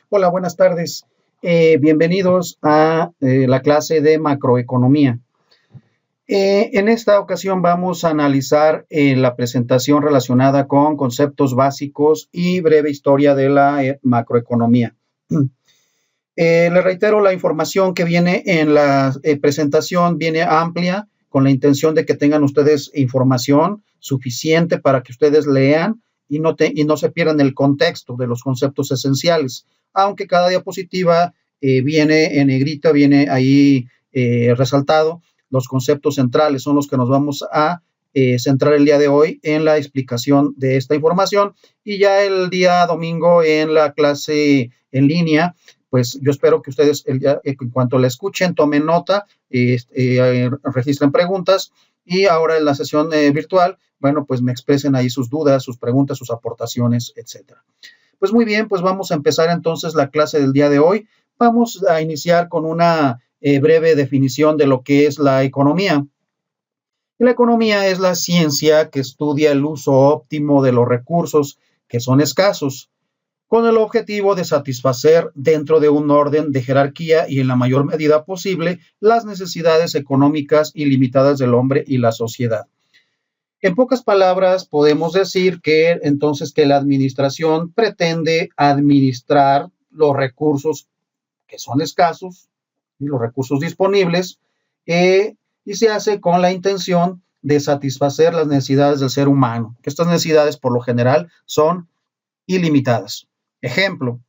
Hola, buenas tardes. Bienvenidos a la clase de macroeconomía. En esta ocasión vamos a analizar la presentación relacionada con conceptos básicos y breve historia de la macroeconomía. Le reitero, la información que viene en la presentación viene amplia, con la intención de que tengan ustedes información suficiente para que ustedes lean y no se pierdan el contexto de los conceptos esenciales, aunque cada diapositiva viene en negrita, viene ahí resaltado. Los conceptos centrales son los que nos vamos a centrar el día de hoy en la explicación de esta información, y ya el día domingo en la clase en línea, pues yo espero que ustedes en cuanto la escuchen tomen nota, registren preguntas, y ahora en la sesión virtual, bueno, pues me expresen ahí sus dudas, sus preguntas, sus aportaciones, etcétera. Pues muy bien, pues vamos a empezar entonces la clase del día de hoy. Vamos a iniciar con una breve definición de lo que es la economía. La economía es la ciencia que estudia el uso óptimo de los recursos que son escasos, con el objetivo de satisfacer dentro de un orden de jerarquía y en la mayor medida posible las necesidades económicas ilimitadas del hombre y la sociedad. En pocas palabras, podemos decir que entonces que la administración pretende administrar los recursos que son escasos y los recursos disponibles, y se hace con la intención de satisfacer las necesidades del ser humano, que estas necesidades por lo general son ilimitadas. Ejemplo,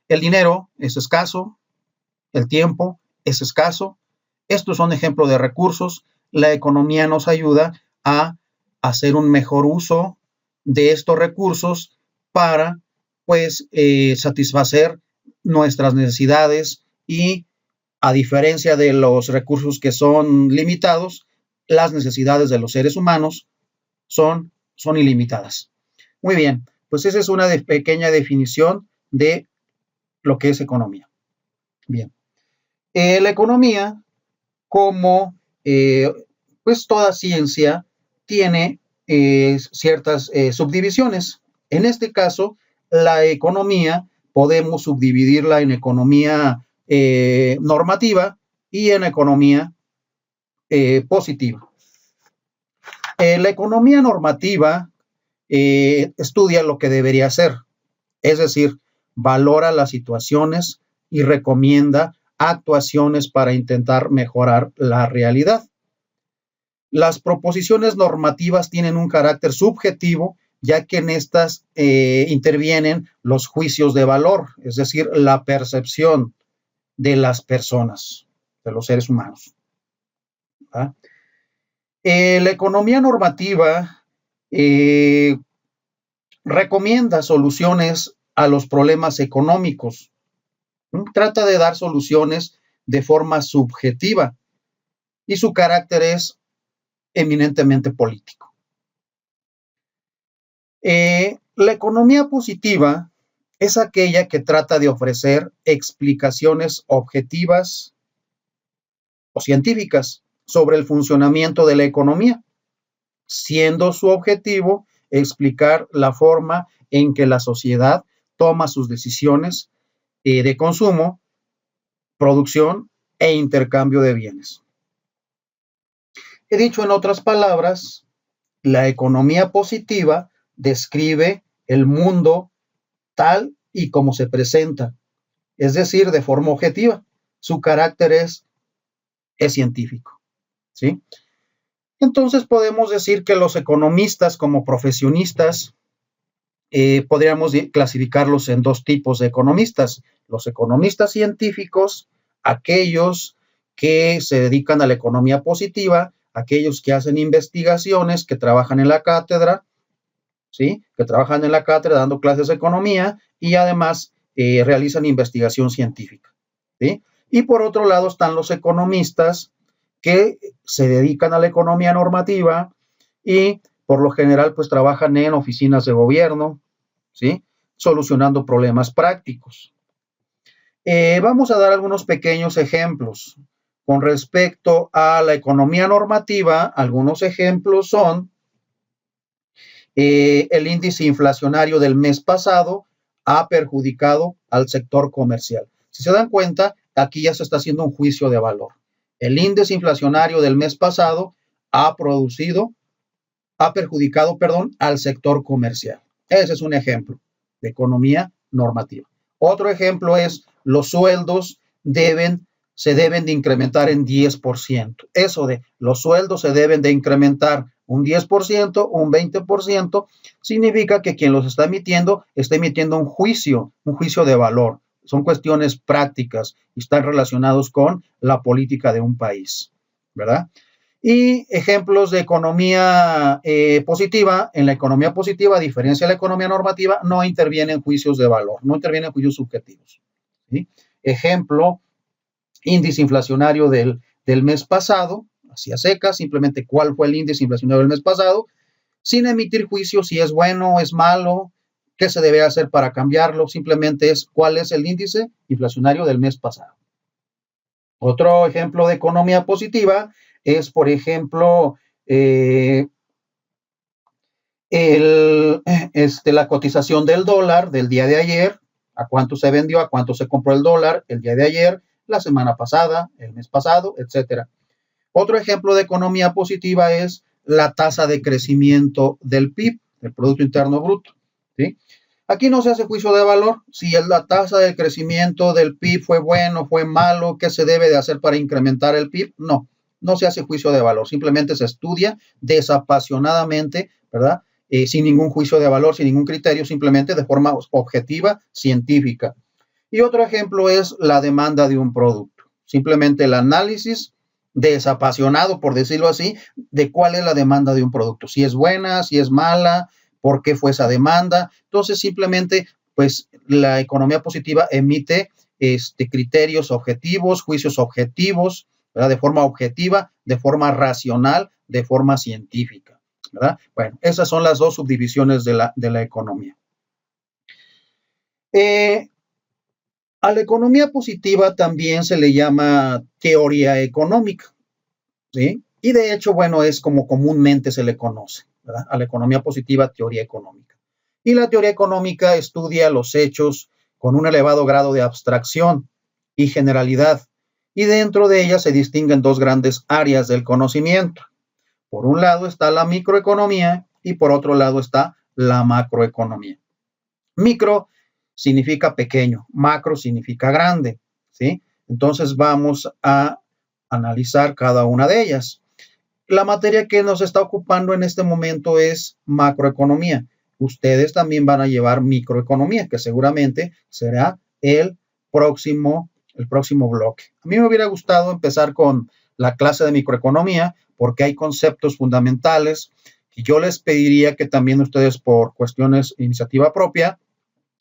el dinero es escaso, el tiempo es escaso. Estos son ejemplos de recursos. La economía nos ayuda a hacer un mejor uso de estos recursos para, pues, satisfacer nuestras necesidades, y a diferencia de los recursos que son limitados, las necesidades de los seres humanos son ilimitadas. Muy bien, pues esa es una pequeña definición de lo que es economía. Bien, la economía, como pues toda ciencia, tiene ciertas subdivisiones. En este caso, la economía podemos subdividirla en economía normativa y en economía positiva. La economía normativa estudia lo que debería ser, es decir, valora las situaciones y recomienda actuaciones para intentar mejorar la realidad. Las proposiciones normativas tienen un carácter subjetivo, ya que en estas intervienen los juicios de valor, es decir, la percepción de las personas, de los seres humanos. La economía normativa recomienda soluciones a los problemas económicos. Trata de dar soluciones de forma subjetiva, y su carácter es eminentemente político. La economía positiva es aquella que trata de ofrecer explicaciones objetivas o científicas sobre el funcionamiento de la economía, siendo su objetivo explicar la forma en que la sociedad toma sus decisiones de consumo, producción e intercambio de bienes. He dicho en otras palabras, la economía positiva describe el mundo tal y como se presenta, es decir, de forma objetiva. Su carácter es científico, ¿sí? Entonces podemos decir que los economistas como profesionistas podríamos clasificarlos en dos tipos de economistas: los economistas científicos, aquellos que se dedican a la economía positiva, aquellos que hacen investigaciones, que trabajan en la cátedra, ¿sí? Que trabajan en la cátedra dando clases de economía y además realizan investigación científica, ¿sí? Y por otro lado están los economistas que se dedican a la economía normativa y por lo general pues trabajan en oficinas de gobierno, ¿sí? Solucionando problemas prácticos. Vamos a dar algunos pequeños ejemplos. Con respecto a la economía normativa, algunos ejemplos son el índice inflacionario del mes pasado ha perjudicado al sector comercial. Si se dan cuenta, aquí ya se está haciendo un juicio de valor. El índice inflacionario del mes pasado ha perjudicado, al sector comercial. Ese es un ejemplo de economía normativa. Otro ejemplo es los sueldos se deben de incrementar en 10%. Eso de los sueldos se deben de incrementar un 10%, un 20%, significa que quien los está emitiendo un juicio de valor. Son cuestiones prácticas y están relacionados con la política de un país, ¿verdad? Y ejemplos de economía positiva. En la economía positiva, a diferencia de la economía normativa, no intervienen juicios de valor, no intervienen juicios subjetivos, ¿sí? Ejemplo, índice inflacionario del mes pasado, así a secas, simplemente cuál fue el índice inflacionario del mes pasado, sin emitir juicio si es bueno o es malo, qué se debe hacer para cambiarlo, simplemente es cuál es el índice inflacionario del mes pasado. Otro ejemplo de economía positiva es, por ejemplo, la cotización del dólar del día de ayer, a cuánto se vendió, a cuánto se compró el dólar el día de ayer, la semana pasada, el mes pasado, etcétera. Otro ejemplo de economía positiva es la tasa de crecimiento del PIB, del Producto Interno Bruto, ¿sí? Aquí no se hace juicio de valor. Si la tasa de crecimiento del PIB fue bueno, fue malo, ¿qué se debe de hacer para incrementar el PIB? No se hace juicio de valor. Simplemente se estudia desapasionadamente, ¿verdad? Sin ningún juicio de valor, sin ningún criterio, simplemente de forma objetiva, científica. Y otro ejemplo es la demanda de un producto. Simplemente el análisis desapasionado, por decirlo así, de cuál es la demanda de un producto. Si es buena, si es mala, por qué fue esa demanda. Entonces, simplemente, pues, la economía positiva emite criterios objetivos, juicios objetivos, ¿verdad? De forma objetiva, de forma racional, de forma científica, ¿verdad? Bueno, esas son las dos subdivisiones de la economía. A la economía positiva también se le llama teoría económica, ¿sí? Y de hecho, bueno, es como comúnmente se le conoce, ¿verdad? A la economía positiva, teoría económica. Y la teoría económica estudia los hechos con un elevado grado de abstracción y generalidad, y dentro de ella se distinguen dos grandes áreas del conocimiento. Por un lado está la microeconomía y por otro lado está la macroeconomía. Micro significa pequeño, macro significa grande, ¿sí? Entonces vamos a analizar cada una de ellas. La materia que nos está ocupando en este momento es macroeconomía. Ustedes también van a llevar microeconomía, que seguramente será el próximo bloque. A mí me hubiera gustado empezar con la clase de microeconomía porque hay conceptos fundamentales y yo les pediría que también ustedes, por cuestiones de iniciativa propia,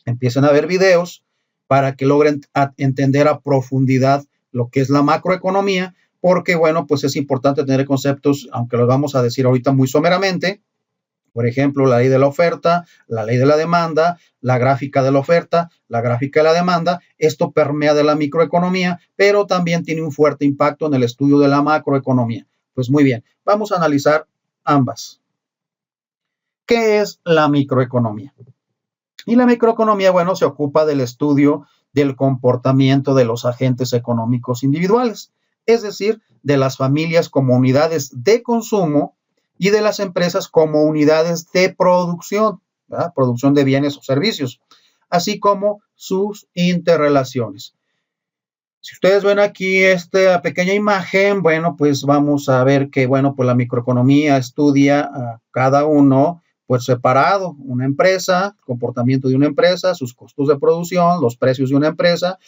empiecen a ver videos para que logren entender a profundidad lo que es la macroeconomía, porque, bueno, pues es importante tener conceptos, aunque los vamos a decir ahorita muy someramente. Por ejemplo, la ley de la oferta, la ley de la demanda, la gráfica de la oferta, la gráfica de la demanda. Esto permea de la microeconomía, pero también tiene un fuerte impacto en el estudio de la macroeconomía. Pues muy bien, vamos a analizar ambas. ¿Qué es la microeconomía? Y la microeconomía, bueno, se ocupa del estudio del comportamiento de los agentes económicos individuales, es decir, de las familias como unidades de consumo y de las empresas como unidades de producción, ¿verdad? Producción de bienes o servicios, así como sus interrelaciones. Si ustedes ven aquí esta pequeña imagen, bueno, pues vamos a ver que, bueno, pues la microeconomía estudia a cada uno pues separado, una empresa, comportamiento de una empresa, sus costos de producción, los precios de una empresa,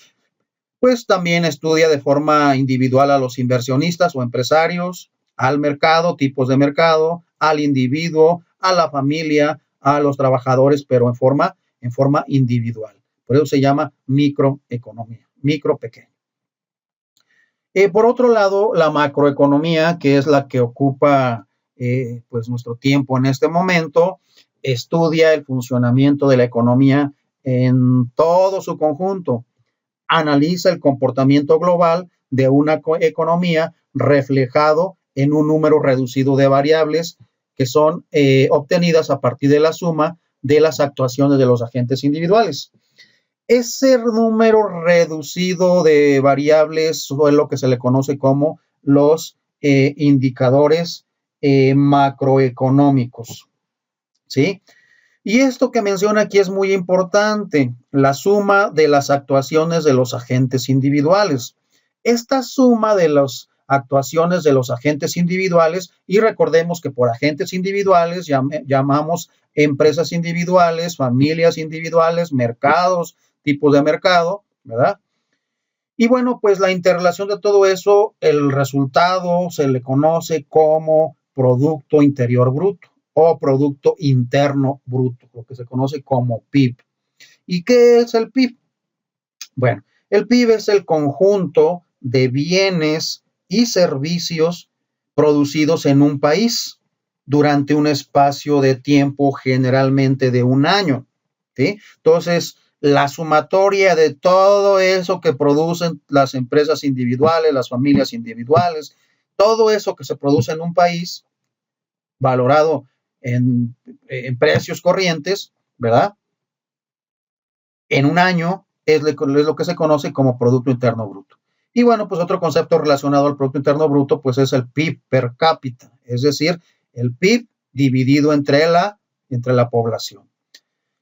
pues también estudia de forma individual a los inversionistas o empresarios, al mercado, tipos de mercado, al individuo, a la familia, a los trabajadores, pero en forma individual. Por eso se llama microeconomía, micro pequeño. Por otro lado, la macroeconomía, que es la que ocupa pues nuestro tiempo en este momento, estudia el funcionamiento de la economía en todo su conjunto, analiza el comportamiento global de una economía reflejado en un número reducido de variables que son obtenidas a partir de la suma de las actuaciones de los agentes individuales. Ese número reducido de variables es lo que se le conoce como los indicadores macroeconómicos, ¿sí? Y esto que menciona aquí es muy importante, la suma de las actuaciones de los agentes individuales. Esta suma de las actuaciones de los agentes individuales, y recordemos que por agentes individuales llamamos empresas individuales, familias individuales, mercados, tipos de mercado, ¿verdad? Y bueno, pues la interrelación de todo eso, el resultado se le conoce como Producto Interior Bruto o Producto Interno Bruto, lo que se conoce como PIB. ¿Y qué es el PIB? Bueno, el PIB es el conjunto de bienes y servicios producidos en un país durante un espacio de tiempo generalmente de un año, ¿sí? Entonces, la sumatoria de todo eso que producen las empresas individuales, las familias individuales, todo eso que se produce en un país, valorado en precios corrientes, ¿verdad? En un año es lo que se conoce como Producto Interno Bruto. Y bueno, pues otro concepto relacionado al Producto Interno Bruto, pues es el PIB per cápita, es decir, el PIB dividido entre la población.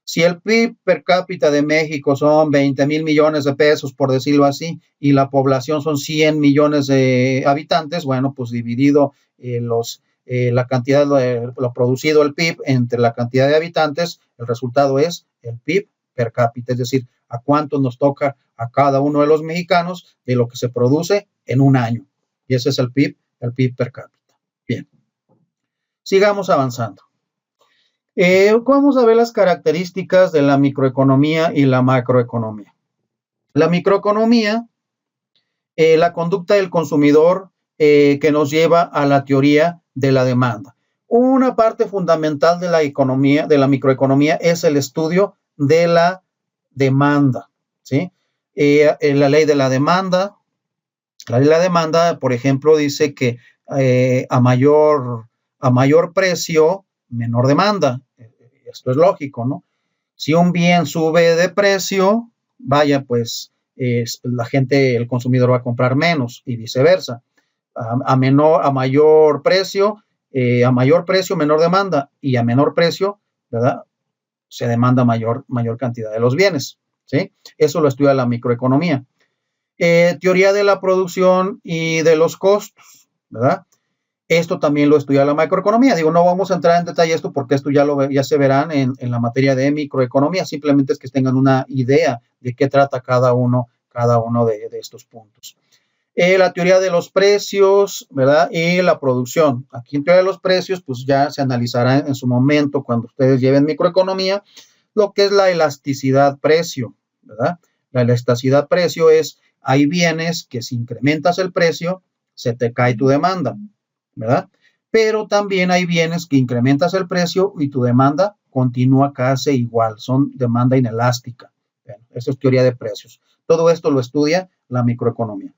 Si el PIB per cápita de México son 20,000 millones de pesos, por decirlo así, y la población son 100 millones de habitantes, bueno, pues dividido la cantidad de lo producido el PIB entre la cantidad de habitantes, el resultado es el PIB per cápita, es decir, a cuánto nos toca a cada uno de los mexicanos de lo que se produce en un año. Y ese es el PIB per cápita. Bien, sigamos avanzando. Vamos a ver las características de la microeconomía y la macroeconomía. La microeconomía, la conducta del consumidor que nos lleva a la teoría de la demanda. Una parte fundamental de la economía, de la microeconomía, es el estudio de la demanda, ¿sí? La ley de la demanda, por ejemplo, dice que a mayor precio, menor demanda. Esto es lógico, ¿no? Si un bien sube de precio, vaya, pues la gente, el consumidor va a comprar menos y viceversa. A mayor precio, menor demanda, y a menor precio, ¿verdad? Se demanda mayor cantidad de los bienes, ¿sí? Eso lo estudia la microeconomía. Teoría de la producción y de los costos, ¿verdad? Esto también lo estudia la macroeconomía. Digo, no vamos a entrar en detalle esto porque esto ya se verán en la materia de microeconomía. Simplemente es que tengan una idea de qué trata cada uno de estos puntos. La teoría de los precios, ¿verdad? Y la producción. Aquí en teoría de los precios, pues ya se analizará en su momento cuando ustedes lleven microeconomía, lo que es la elasticidad precio, ¿verdad? La elasticidad precio es, hay bienes que si incrementas el precio, se te cae tu demanda, ¿verdad? Pero también hay bienes que incrementas el precio y tu demanda continúa casi igual, son demanda inelástica. Bueno, eso es teoría de precios. Todo esto lo estudia la microeconomía,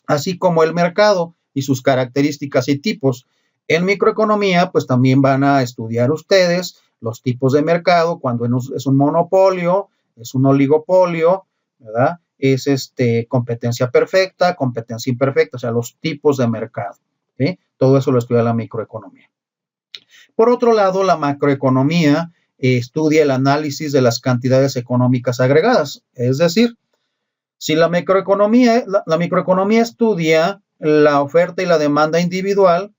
así como el mercado y sus características y tipos. En microeconomía, pues también van a estudiar ustedes los tipos de mercado, cuando es un monopolio, es un oligopolio, ¿verdad? Es competencia perfecta, competencia imperfecta, o sea, los tipos de mercado, ¿sí? Todo eso lo estudia la microeconomía. Por otro lado, la macroeconomía estudia el análisis de las cantidades económicas agregadas, es decir, si la microeconomía estudia la oferta y la demanda individual,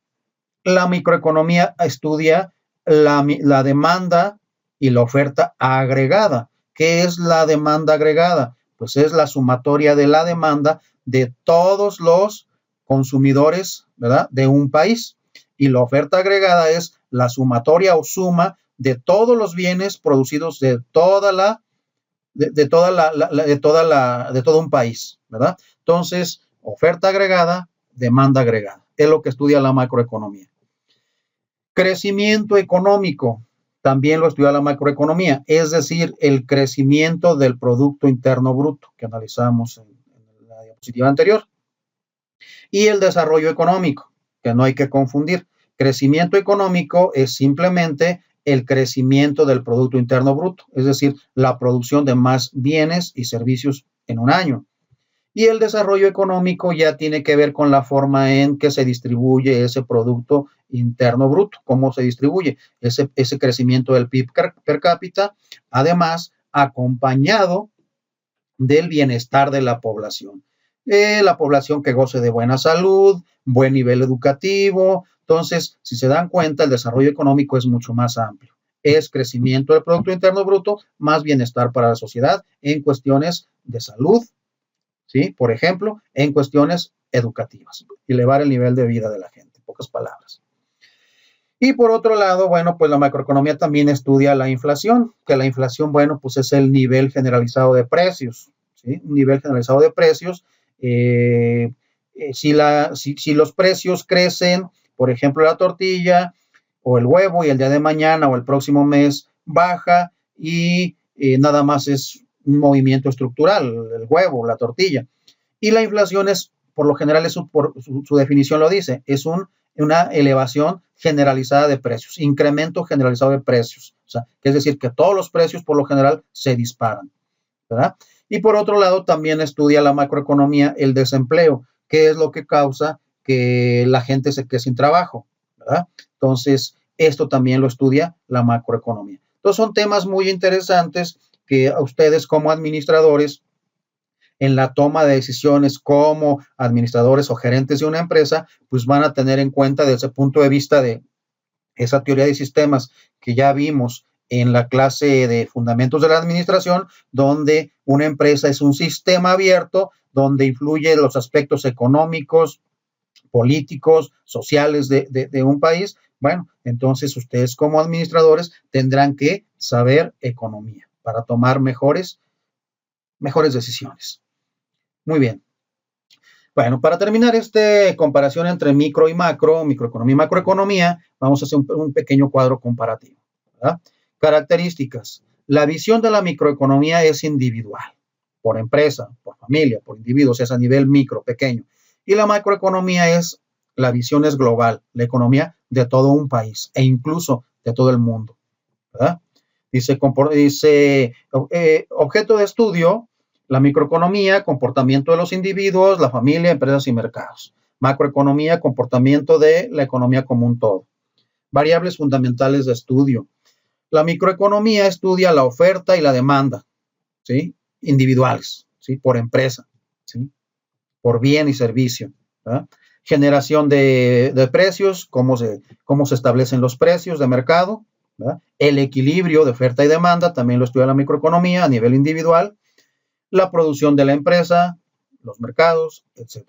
la microeconomía estudia la demanda y la oferta agregada. ¿Qué es la demanda agregada? Pues es la sumatoria de la demanda de todos los consumidores, ¿verdad?, de un país. Y la oferta agregada es la sumatoria o suma de todos los bienes producidos de todo un país, ¿verdad? Entonces, oferta agregada, demanda agregada. Es lo que estudia la macroeconomía. Crecimiento económico, también lo estudia la macroeconomía, es decir, el crecimiento del Producto Interno Bruto, que analizamos en la diapositiva anterior. Y el desarrollo económico, que no hay que confundir. Crecimiento económico es simplemente el crecimiento del Producto Interno Bruto, es decir, la producción de más bienes y servicios en un año. Y el desarrollo económico ya tiene que ver con la forma en que se distribuye ese Producto Interno Bruto, cómo se distribuye ese crecimiento del PIB per cápita, además acompañado del bienestar de la población. La población que goce de buena salud, buen nivel educativo. Entonces, si se dan cuenta, el desarrollo económico es mucho más amplio. Es crecimiento del Producto Interno Bruto, más bienestar para la sociedad en cuestiones de salud, ¿sí? Por ejemplo, en cuestiones educativas, elevar el nivel de vida de la gente, en pocas palabras. Y por otro lado, bueno, pues la macroeconomía también estudia la inflación, que la inflación, bueno, pues es el nivel generalizado de precios, ¿sí? Un nivel generalizado de precios. Si los precios crecen, por ejemplo, la tortilla o el huevo, y el día de mañana o el próximo mes baja y nada más es un movimiento estructural, el huevo, la tortilla. Y la inflación es, por lo general, por su definición lo dice, es una elevación generalizada de precios, incremento generalizado de precios. O sea, que es decir, que todos los precios por lo general se disparan, ¿verdad? Y por otro lado, también estudia la macroeconomía el desempleo, que es lo que causa que la gente se quede sin trabajo, ¿verdad? Entonces, esto también lo estudia la macroeconomía. Entonces, son temas muy interesantes que a ustedes como administradores, en la toma de decisiones como administradores o gerentes de una empresa, pues van a tener en cuenta desde el punto de vista de esa teoría de sistemas que ya vimos en la clase de fundamentos de la administración, donde una empresa es un sistema abierto, donde influyen los aspectos económicos, políticos, sociales de un país. Bueno, entonces ustedes como administradores tendrán que saber economía para tomar mejores decisiones. Muy bien. Bueno, para terminar esta comparación entre micro y macro, microeconomía y macroeconomía, vamos a hacer un pequeño cuadro comparativo, ¿verdad? Características. La visión de la microeconomía es individual, por empresa, por familia, por individuos, es a nivel micro, pequeño. Y la macroeconomía la visión es global, la economía de todo un país e incluso de todo el mundo, ¿verdad? Dice objeto de estudio, la microeconomía, comportamiento de los individuos, la familia, empresas y mercados. Macroeconomía, comportamiento de la economía como un todo. Variables fundamentales de estudio. La microeconomía estudia la oferta y la demanda, ¿sí? Individuales, ¿sí? Por empresa, ¿sí? Por bien y servicio, ¿verdad? Generación de precios, cómo se establecen los precios de mercado, ¿verdad? El equilibrio de oferta y demanda, también lo estudia la microeconomía a nivel individual. La producción de la empresa, los mercados, etc.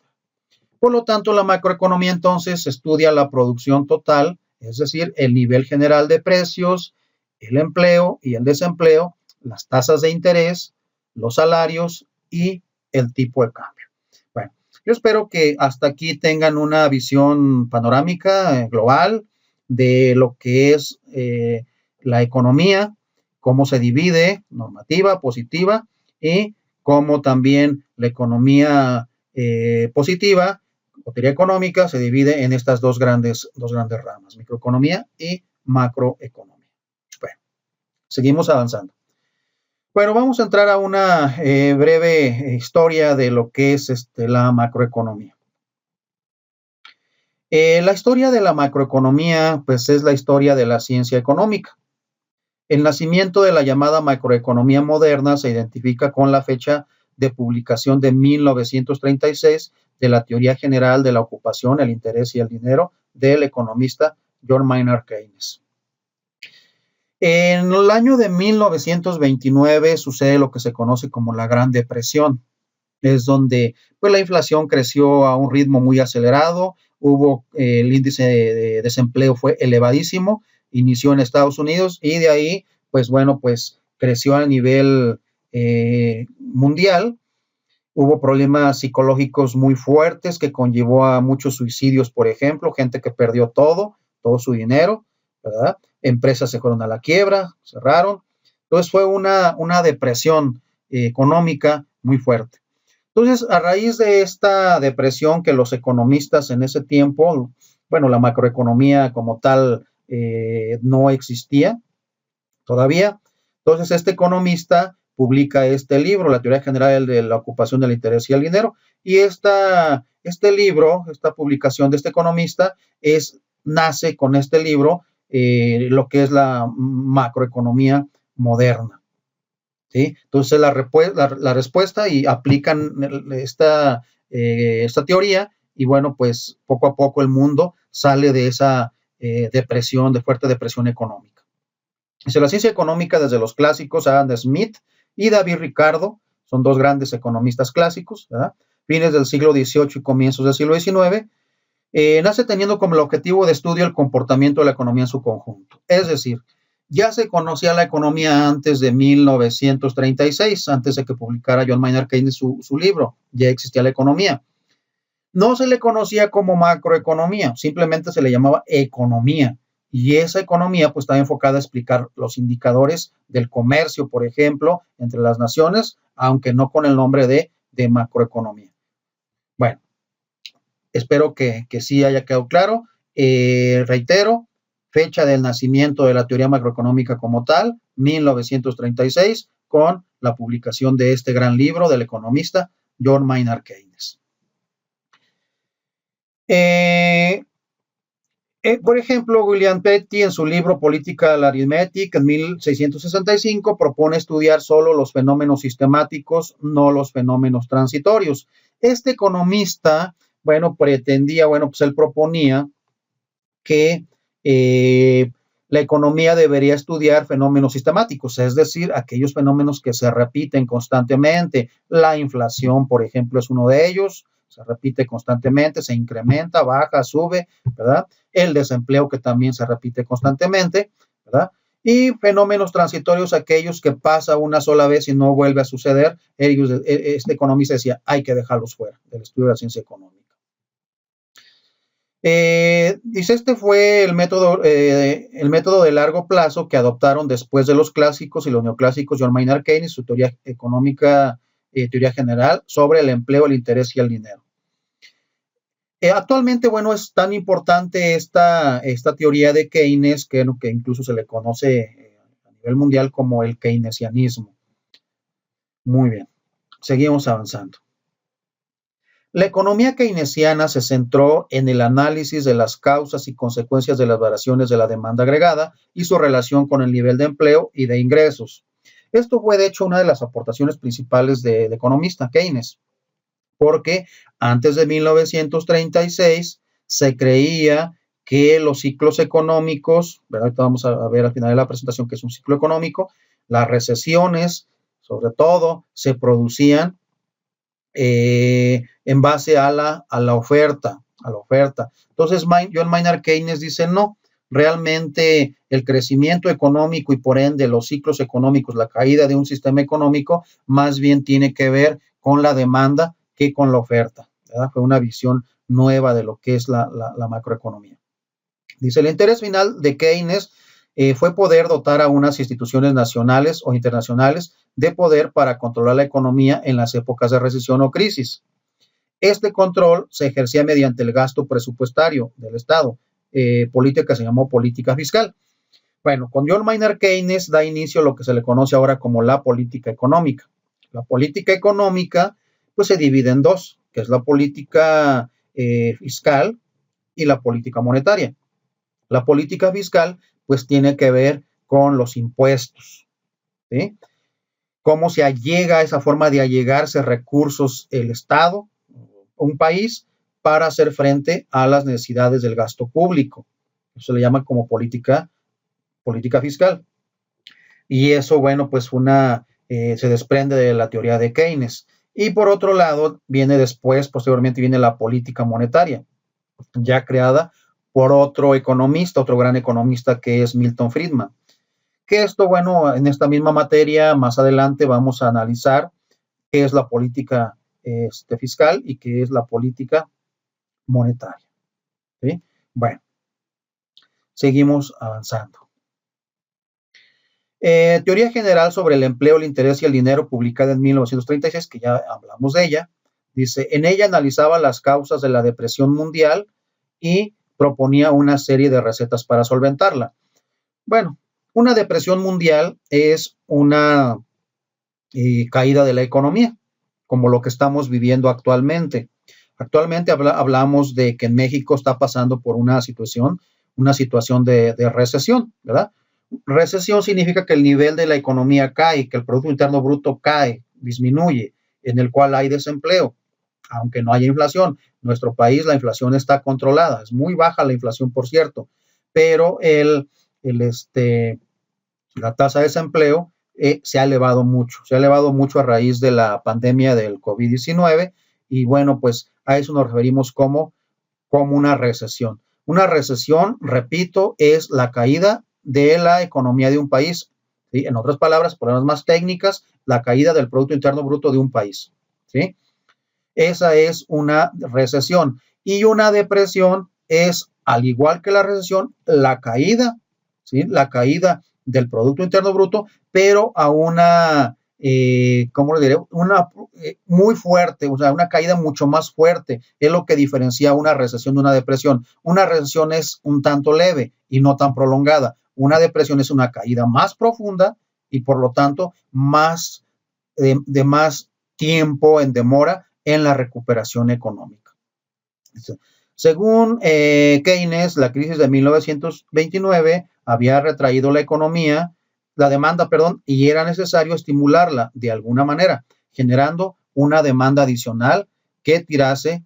Por lo tanto, la macroeconomía entonces estudia la producción total, es decir, el nivel general de precios, el empleo y el desempleo, las tasas de interés, los salarios y el tipo de cambio. Bueno, yo espero que hasta aquí tengan una visión panorámica global de lo que es la economía, cómo se divide, normativa, positiva, y cómo también la economía positiva o teoría económica se divide en estas dos grandes ramas, microeconomía y macroeconomía. Bueno, seguimos avanzando. Bueno, vamos a entrar a una breve historia de lo que es la macroeconomía. La historia de la macroeconomía, pues es la historia de la ciencia económica. El nacimiento de la llamada macroeconomía moderna se identifica con la fecha de publicación de 1936 de la Teoría General de la Ocupación, el Interés y el Dinero del economista John Maynard Keynes. En el año de 1929 sucede lo que se conoce como la Gran Depresión. Es donde pues, la inflación creció a un ritmo muy acelerado, el índice de desempleo fue elevadísimo, inició en Estados Unidos y de ahí, pues bueno, pues creció a nivel mundial. Hubo problemas psicológicos muy fuertes que conllevó a muchos suicidios, por ejemplo, gente que perdió todo su dinero, ¿verdad? Empresas se fueron a la quiebra, cerraron. Entonces fue una depresión económica muy fuerte. Entonces, a raíz de esta depresión que los economistas en ese tiempo, bueno, la macroeconomía como tal no existía, todavía. Entonces, este economista publica este libro, La teoría general de la ocupación del interés y el dinero, y este libro, esta publicación de este economista, nace con este libro lo que es la macroeconomía moderna. ¿Sí? Entonces, la respuesta y aplican esta teoría, y bueno, pues poco a poco el mundo sale de esa depresión, de fuerte depresión económica. Dice, la ciencia económica desde los clásicos, Adam Smith y David Ricardo, son dos grandes economistas clásicos, ¿verdad? Fines del siglo XVIII y comienzos del siglo XIX, nace teniendo como el objetivo de estudio el comportamiento de la economía en su conjunto. Es decir, ya se conocía la economía antes de 1936, antes de que publicara John Maynard Keynes su libro, ya existía la economía. No se le conocía como macroeconomía, simplemente se le llamaba economía. Y esa economía pues está enfocada a explicar los indicadores del comercio, por ejemplo, entre las naciones, aunque no con el nombre de macroeconomía. Bueno, espero que sí haya quedado claro. Reitero, fecha del nacimiento de la teoría macroeconómica como tal, 1936, con la publicación de este gran libro del economista John Maynard Keynes. Por ejemplo, William Petty en su libro Political Arithmetic en 1665 propone estudiar solo los fenómenos sistemáticos, no los fenómenos transitorios. Este economista, pues él proponía que la economía debería estudiar fenómenos sistemáticos, es decir, aquellos fenómenos que se repiten constantemente. La inflación, por ejemplo, es uno de ellos, se repite constantemente, se incrementa, baja, sube, ¿verdad? El desempleo, que también se repite constantemente, ¿verdad? Y fenómenos transitorios, aquellos que pasa una sola vez y no vuelve a suceder. Este economista decía, hay que dejarlos fuera del estudio de la ciencia económica. Dice, este fue el método de largo plazo que adoptaron después de los clásicos y los neoclásicos John Maynard Keynes, su teoría económica, teoría general sobre el empleo, el interés y el dinero. Actualmente, es tan importante esta teoría de Keynes que incluso se le conoce a nivel mundial como el keynesianismo. Muy bien, seguimos avanzando. La economía keynesiana se centró en el análisis de las causas y consecuencias de las variaciones de la demanda agregada y su relación con el nivel de empleo y de ingresos. Esto fue, de hecho, una de las aportaciones principales del economista Keynes, porque antes de 1936 se creía que los ciclos económicos, ¿verdad? Ahorita vamos a ver al final de la presentación que es un ciclo económico, las recesiones, sobre todo, se producían en base a la oferta. Entonces, John Maynard Keynes dice, no, realmente el crecimiento económico y por ende los ciclos económicos, la caída de un sistema económico, más bien tiene que ver con la demanda que con la oferta, ¿verdad? Fue una visión nueva de lo que es la macroeconomía. Dice, el interés final de Keynes fue poder dotar a unas instituciones nacionales o internacionales de poder para controlar la economía en las épocas de recesión o crisis. Este control se ejercía mediante el gasto presupuestario del Estado, política que se llamó política fiscal. Bueno, con John Maynard Keynes da inicio a lo que se le conoce ahora como la política económica. La política económica pues se divide en dos, que es la política fiscal y la política monetaria. La política fiscal pues tiene que ver con los impuestos, ¿sí? Cómo se allega, esa forma de allegarse recursos el Estado, un país, para hacer frente a las necesidades del gasto público. Eso se le llama como política fiscal. Y eso, pues se desprende de la teoría de Keynes. Y por otro lado, posteriormente viene la política monetaria, ya creada por otro economista, otro gran economista que es Milton Friedman. Que esto, en esta misma materia, más adelante vamos a analizar qué es la política fiscal y qué es la política monetaria. ¿Sí? Bueno, seguimos avanzando. Teoría general sobre el empleo, el interés y el dinero, publicada en 1936, que ya hablamos de ella. Dice, en ella analizaba las causas de la depresión mundial y proponía una serie de recetas para solventarla. Bueno, Una depresión mundial es una caída de la economía, como lo que estamos viviendo actualmente. Actualmente hablamos de que en México está pasando por una situación de recesión, ¿verdad? Recesión significa que el nivel de la economía cae, que el Producto Interno Bruto cae, disminuye, en el cual hay desempleo, aunque no haya inflación. En nuestro país la inflación está controlada, es muy baja la inflación, por cierto, pero la tasa de desempleo se ha elevado mucho a raíz de la pandemia del COVID-19 y bueno, pues a eso nos referimos como una recesión. Una recesión, repito, es la caída de la economía de un país. ¿Sí? En otras palabras, por más técnicas, la caída del Producto Interno Bruto de un país. ¿Sí? Esa es una recesión. Y una depresión es, al igual que la recesión, la caída, ¿sí? La caída del Producto Interno Bruto, pero a una, ¿cómo le diré? Muy fuerte, o sea, una caída mucho más fuerte. Es lo que diferencia una recesión de una depresión. Una recesión es un tanto leve y no tan prolongada. Una depresión es una caída más profunda y por lo tanto más de más tiempo en demora en la recuperación económica. Según Keynes, la crisis de 1929 había retraído la demanda, y era necesario estimularla de alguna manera, generando una demanda adicional que tirase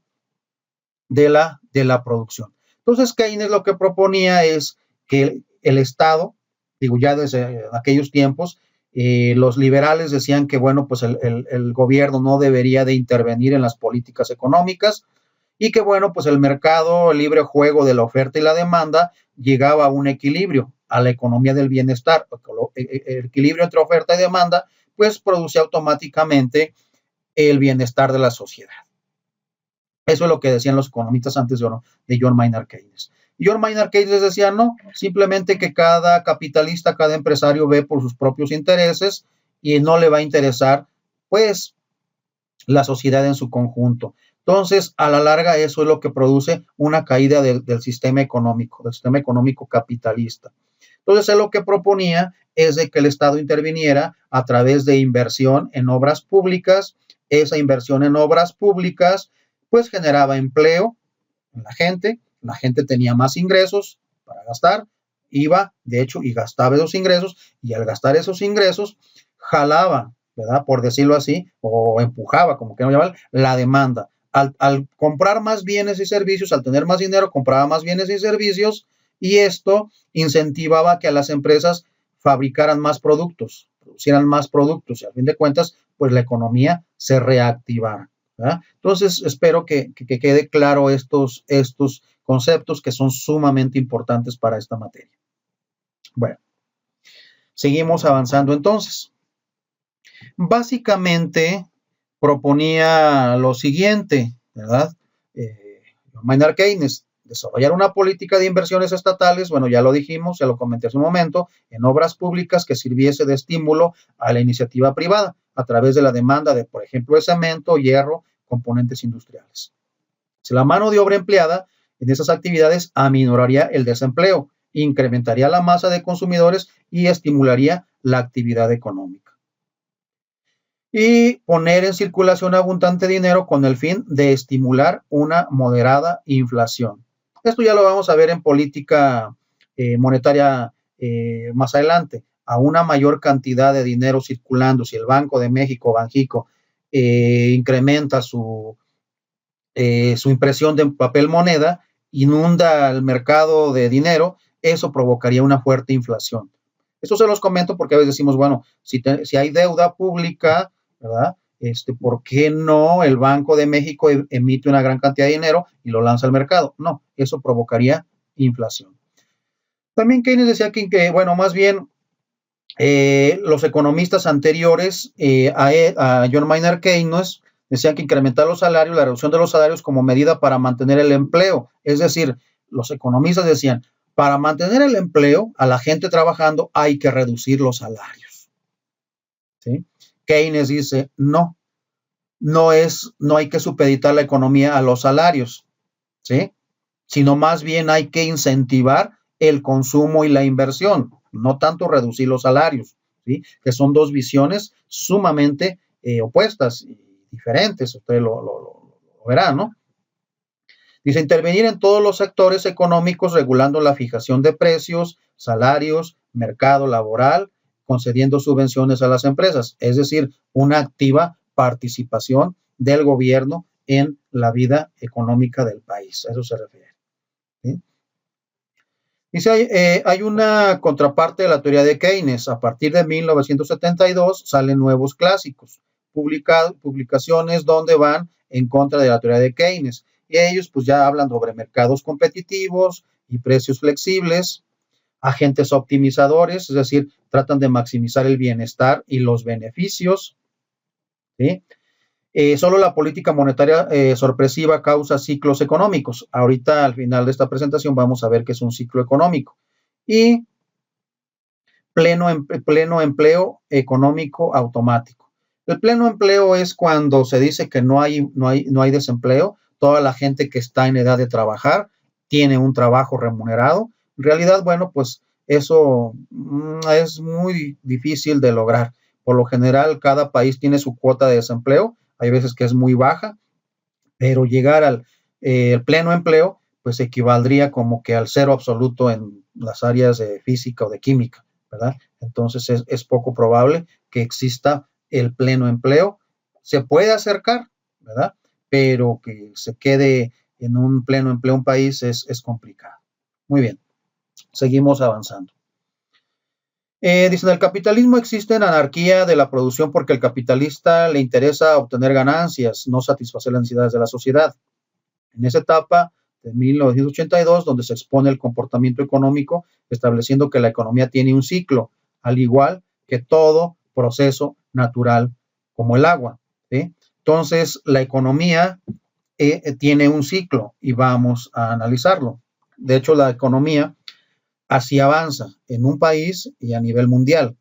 de la producción. Entonces, Keynes lo que proponía es que el Estado, digo ya desde aquellos tiempos, los liberales decían que, bueno, pues el gobierno no debería de intervenir en las políticas económicas y que, bueno, pues el mercado, el libre juego de la oferta y la demanda llegaba a un equilibrio, a la economía del bienestar. El equilibrio entre oferta y demanda, pues produce automáticamente el bienestar de la sociedad. Eso es lo que decían los economistas antes de John Maynard Keynes. Y John Maynard Keynes decía, no, simplemente que cada capitalista, cada empresario ve por sus propios intereses y no le va a interesar, pues, la sociedad en su conjunto. Entonces, a la larga, eso es lo que produce una caída del sistema económico capitalista. Entonces, él lo que proponía es de que el Estado interviniera a través de inversión en obras públicas. Esa inversión en obras públicas pues generaba empleo en la gente tenía más ingresos para gastar, iba, de hecho, y gastaba esos ingresos, y al gastar esos ingresos, jalaba, ¿verdad? Por decirlo así, o empujaba, como que no llamar, la demanda. Al comprar más bienes y servicios, al tener más dinero, compraba más bienes y servicios, y esto incentivaba que a las empresas fabricaran más productos, producieran más productos, y a fin de cuentas, pues la economía se reactivara. ¿verdad? Entonces, espero que quede claro estos conceptos que son sumamente importantes para esta materia. Bueno, seguimos avanzando entonces. Básicamente proponía lo siguiente, ¿verdad? Maynard Keynes, desarrollar una política de inversiones estatales, bueno, ya lo dijimos, ya lo comenté hace un momento, en obras públicas que sirviese de estímulo a la iniciativa privada a través de la demanda de, por ejemplo, de cemento, hierro, componentes industriales. Si la mano de obra empleada en esas actividades aminoraría el desempleo, incrementaría la masa de consumidores y estimularía la actividad económica. Y poner en circulación abundante dinero con el fin de estimular una moderada inflación. Esto ya lo vamos a ver en política monetaria más adelante. A una mayor cantidad de dinero circulando, si el Banco de México, Banjico, incrementa su impresión de papel moneda, inunda el mercado de dinero, eso provocaría una fuerte inflación. Esto se los comento porque a veces decimos, bueno, si hay deuda pública, ¿verdad? ¿Por qué no el Banco de México emite una gran cantidad de dinero y lo lanza al mercado? No, eso provocaría inflación. También Keynes decía que bueno, más bien los economistas anteriores a John Maynard Keynes decían que incrementar los salarios, la reducción de los salarios como medida para mantener el empleo. Es decir, los economistas decían, para mantener el empleo, a la gente trabajando, hay que reducir los salarios. ¿Sí? Keynes dice, no hay que supeditar la economía a los salarios, ¿sí? Sino más bien hay que incentivar el consumo y la inversión. no tanto reducir los salarios, ¿sí? Que son dos visiones sumamente opuestas y diferentes, ustedes lo verán, ¿no? Dice, intervenir en todos los sectores económicos regulando la fijación de precios, salarios, mercado laboral, concediendo subvenciones a las empresas, es decir, una activa participación del gobierno en la vida económica del país. A eso se refiere. ¿Sí? Dice, hay una contraparte de la teoría de Keynes. A partir de 1972 salen nuevos clásicos, publicaciones donde van en contra de la teoría de Keynes. Y ellos pues ya hablan sobre mercados competitivos y precios flexibles, agentes optimizadores, es decir, tratan de maximizar el bienestar y los beneficios, ¿sí? Solo la política monetaria sorpresiva causa ciclos económicos. Ahorita al final de esta presentación vamos a ver qué es un ciclo económico. Y pleno empleo económico automático. El pleno empleo es cuando se dice que no hay desempleo. Toda la gente que está en edad de trabajar tiene un trabajo remunerado. En realidad, bueno, pues eso es muy difícil de lograr. Por lo general, cada país tiene su cuota de desempleo. Hay veces que es muy baja, pero llegar al pleno empleo, pues equivaldría como que al cero absoluto en las áreas de física o de química, ¿verdad? Entonces es poco probable que exista el pleno empleo. Se puede acercar, ¿verdad? Pero que se quede en un pleno empleo un país es complicado. Muy bien, seguimos avanzando. Dicen, el capitalismo existe en anarquía de la producción porque al capitalista le interesa obtener ganancias, no satisfacer las necesidades de la sociedad. En esa etapa de 1982, donde se expone el comportamiento económico, estableciendo que la economía tiene un ciclo, al igual que todo proceso natural como el agua, ¿sí? Entonces, la economía tiene un ciclo y vamos a analizarlo. De hecho, la economía así avanza en un país y a nivel mundial.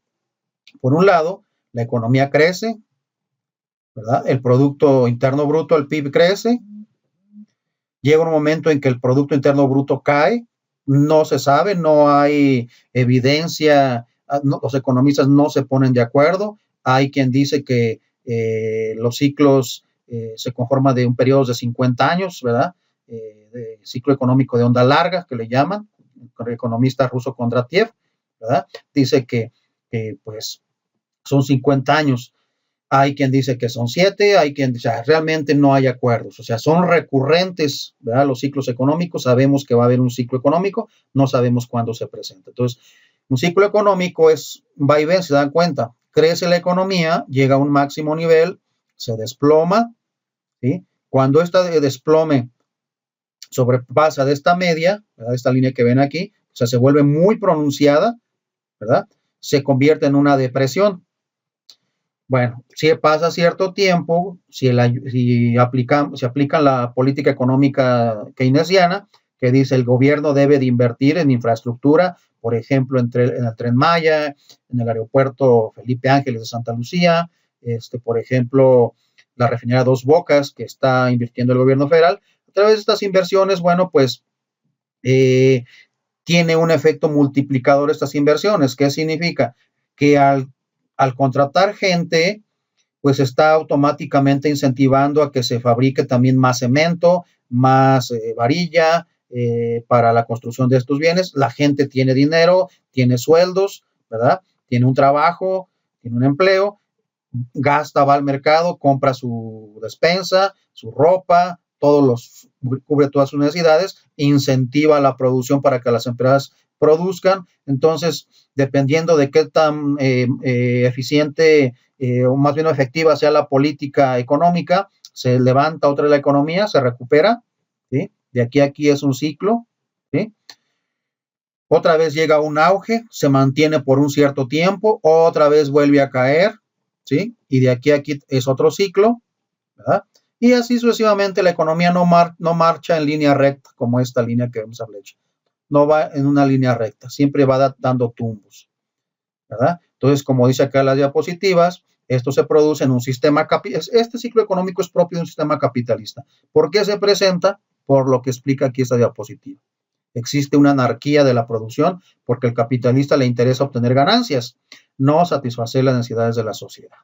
Por un lado, la economía crece, ¿verdad? El Producto Interno Bruto, el PIB crece. Llega un momento en que el Producto Interno Bruto cae, no se sabe, no hay evidencia, los economistas no se ponen de acuerdo. Hay quien dice que los ciclos se conforman de un periodo de 50 años, ¿verdad? De ciclo económico de onda larga, que le llaman, el economista ruso Kondratiev, ¿verdad? Dice que pues son 50 años. Hay quien dice que son 7, hay quien dice, realmente no hay acuerdos, o sea, son recurrentes, ¿verdad? Los ciclos económicos, sabemos que va a haber un ciclo económico, no sabemos cuándo se presenta. Entonces, un ciclo económico es va y ven, se dan cuenta, crece la economía, llega a un máximo nivel, se desploma, ¿sí? Cuando este desplome sobrepasa de esta media, ¿verdad? Esta línea que ven aquí, o sea, se vuelve muy pronunciada, ¿verdad? Se convierte en una depresión. Bueno, si pasa cierto tiempo, si aplican la política económica keynesiana, que dice el gobierno debe de invertir en infraestructura, por ejemplo, en el Tren Maya, en el aeropuerto Felipe Ángeles de Santa Lucía, por ejemplo, la refinería Dos Bocas, que está invirtiendo el gobierno federal. A través de estas inversiones, bueno, pues tiene un efecto multiplicador estas inversiones. ¿Qué significa? Que al contratar gente, pues está automáticamente incentivando a que se fabrique también más cemento, más varilla para la construcción de estos bienes. La gente tiene dinero, tiene sueldos, ¿verdad? Tiene un trabajo, tiene un empleo, gasta, va al mercado, compra su despensa, su ropa, cubre todas sus necesidades, incentiva la producción para que las empresas produzcan. Entonces, dependiendo de qué tan eficiente o más bien efectiva sea la política económica, se levanta otra la economía, se recupera, ¿sí? De aquí a aquí es un ciclo, ¿sí? Otra vez llega un auge, se mantiene por un cierto tiempo, otra vez vuelve a caer, ¿sí? Y de aquí a aquí es otro ciclo, ¿verdad? Y así sucesivamente la economía no marcha en línea recta, como esta línea que vemos a flecha. No va en una línea recta, siempre va dando tumbos, ¿verdad? Entonces, como dice acá en las diapositivas, esto se produce en un sistema capitalista. Este ciclo económico es propio de un sistema capitalista. ¿Por qué se presenta? Por lo que explica aquí esta diapositiva. Existe una anarquía de la producción porque al capitalista le interesa obtener ganancias, no satisfacer las necesidades de la sociedad.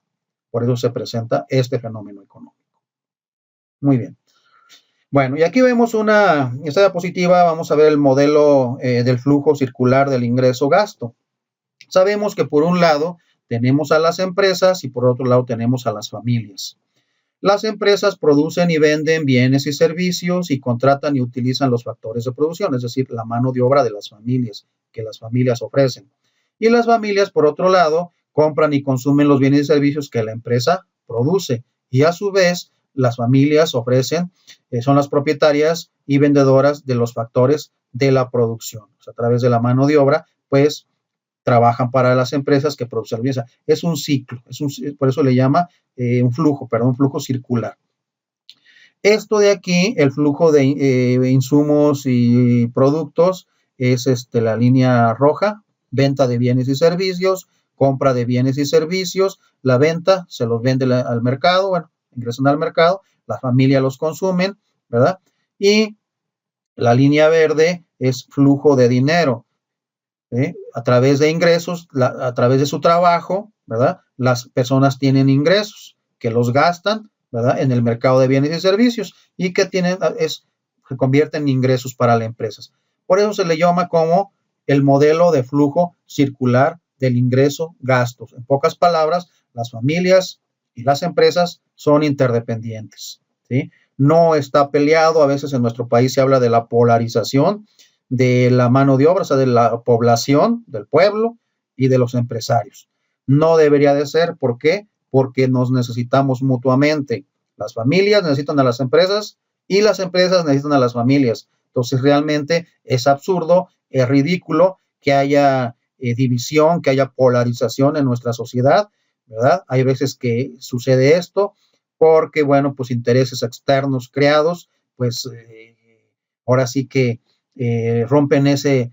Por eso se presenta este fenómeno económico. Muy bien. Bueno, y aquí vemos esta diapositiva, vamos a ver el modelo del flujo circular del ingreso-gasto. Sabemos que por un lado tenemos a las empresas y por otro lado tenemos a las familias. Las empresas producen y venden bienes y servicios y contratan y utilizan los factores de producción, es decir, la mano de obra de las familias, que las familias ofrecen. Y las familias, por otro lado, compran y consumen los bienes y servicios que la empresa produce. Y a su vez, las familias ofrecen, son las propietarias y vendedoras de los factores de la producción. O sea, a través de la mano de obra, pues, trabajan para las empresas que producen bienes. Es un ciclo, por eso le llama un flujo circular. Esto de aquí, el flujo de insumos y productos, es la línea roja, venta de bienes y servicios, compra de bienes y servicios, la venta se los vende al mercado, bueno, ingresan al mercado, la familia los consumen, ¿verdad? Y la línea verde es flujo de dinero. A través de ingresos, a través de su trabajo, ¿verdad? Las personas tienen ingresos que los gastan, ¿verdad? En el mercado de bienes y servicios y que se convierten en ingresos para las empresas. Por eso se le llama como el modelo de flujo circular del ingreso-gastos. En pocas palabras, las familias y las empresas son interdependientes, ¿sí? No está peleado, a veces en nuestro país se habla de la polarización de la mano de obra, o sea, de la población, del pueblo y de los empresarios. No debería de ser, ¿por qué? Porque nos necesitamos mutuamente. Las familias necesitan a las empresas y las empresas necesitan a las familias. Entonces, realmente es absurdo, es ridículo que haya división, que haya polarización en nuestra sociedad, ¿verdad? Hay veces que sucede esto porque, bueno, pues intereses externos creados, pues ahora sí que rompen ese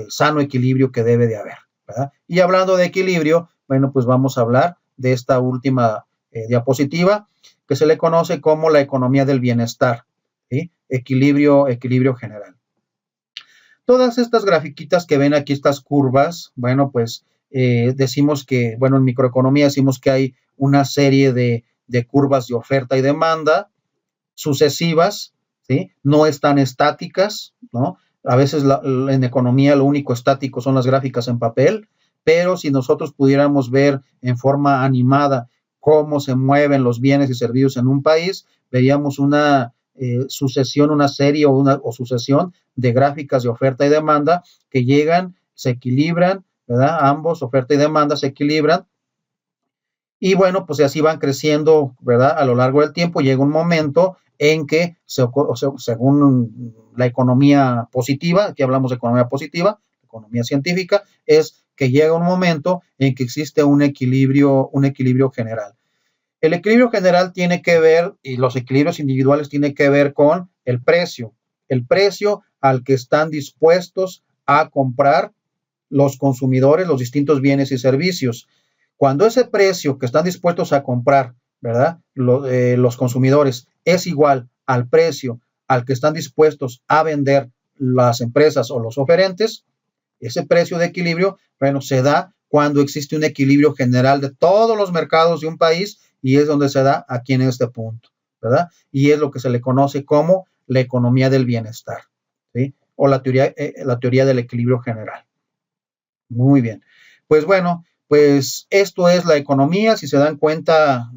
sano equilibrio que debe de haber, ¿verdad? Y hablando de equilibrio, bueno, pues vamos a hablar de esta última diapositiva que se le conoce como la economía del bienestar, ¿sí? Equilibrio general. Todas estas grafiquitas que ven aquí, estas curvas, bueno, pues decimos que, bueno, en microeconomía decimos que hay una serie de curvas de oferta y demanda sucesivas, ¿sí? No están estáticas, ¿no? A veces en economía lo único estático son las gráficas en papel, pero si nosotros pudiéramos ver en forma animada cómo se mueven los bienes y servicios en un país, veríamos una sucesión, una serie o sucesión de gráficas de oferta y demanda que llegan, se equilibran, ¿verdad? Ambos, oferta y demanda, se equilibran. Y bueno, pues así van creciendo, ¿verdad? A lo largo del tiempo llega un momento en que, según la economía positiva, aquí hablamos de economía positiva, economía científica, es que llega un momento en que existe un equilibrio general. El equilibrio general tiene que ver, y los equilibrios individuales tienen que ver con el precio al que están dispuestos a comprar los consumidores, los distintos bienes y servicios. Cuando ese precio que están dispuestos a comprar, ¿verdad? Los consumidores es igual al precio al que están dispuestos a vender las empresas o los oferentes, ese precio de equilibrio, bueno, se da cuando existe un equilibrio general de todos los mercados de un país y es donde se da aquí en este punto, ¿verdad? Y es lo que se le conoce como la economía del bienestar, ¿sí? O la teoría del equilibrio general. Muy bien. Pues bueno, pues esto es la economía. Si se dan cuenta,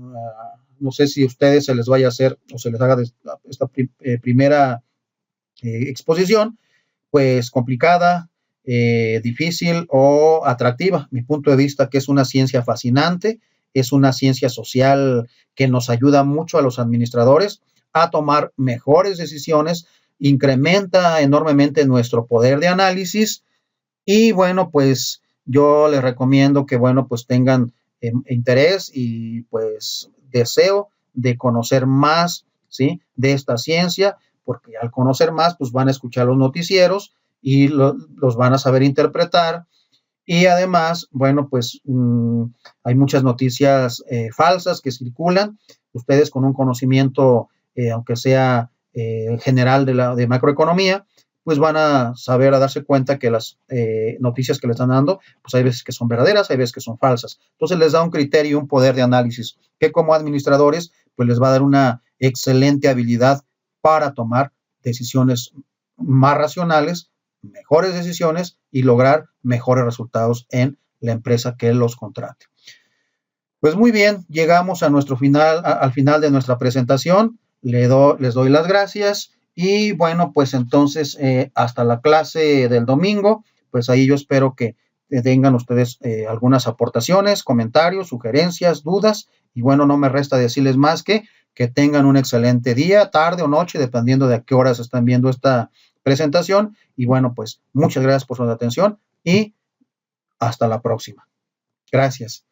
no sé si a ustedes se les vaya a hacer o se les haga esta primera exposición, pues complicada, difícil o atractiva. Mi punto de vista que es una ciencia fascinante, es una ciencia social que nos ayuda mucho a los administradores a tomar mejores decisiones, incrementa enormemente nuestro poder de análisis y bueno, pues yo les recomiendo que, bueno, pues tengan interés y pues deseo de conocer más, ¿sí? De esta ciencia, porque al conocer más, pues van a escuchar los noticieros y los van a saber interpretar. Y además, bueno, pues hay muchas noticias falsas que circulan. Ustedes con un conocimiento, aunque sea general de macroeconomía, pues van a saber, a darse cuenta que las noticias que le están dando, pues hay veces que son verdaderas, hay veces que son falsas. Entonces les da un criterio y un poder de análisis que como administradores, pues les va a dar una excelente habilidad para tomar decisiones más racionales, mejores decisiones y lograr mejores resultados en la empresa que los contrate. Pues muy bien, llegamos a nuestro final, al final de nuestra presentación. Les doy las gracias y bueno, pues entonces hasta la clase del domingo, pues ahí yo espero que tengan ustedes algunas aportaciones, comentarios, sugerencias, dudas y bueno, no me resta decirles más que tengan un excelente día, tarde o noche, dependiendo de a qué horas están viendo esta presentación y bueno, pues muchas gracias por su atención y hasta la próxima. Gracias.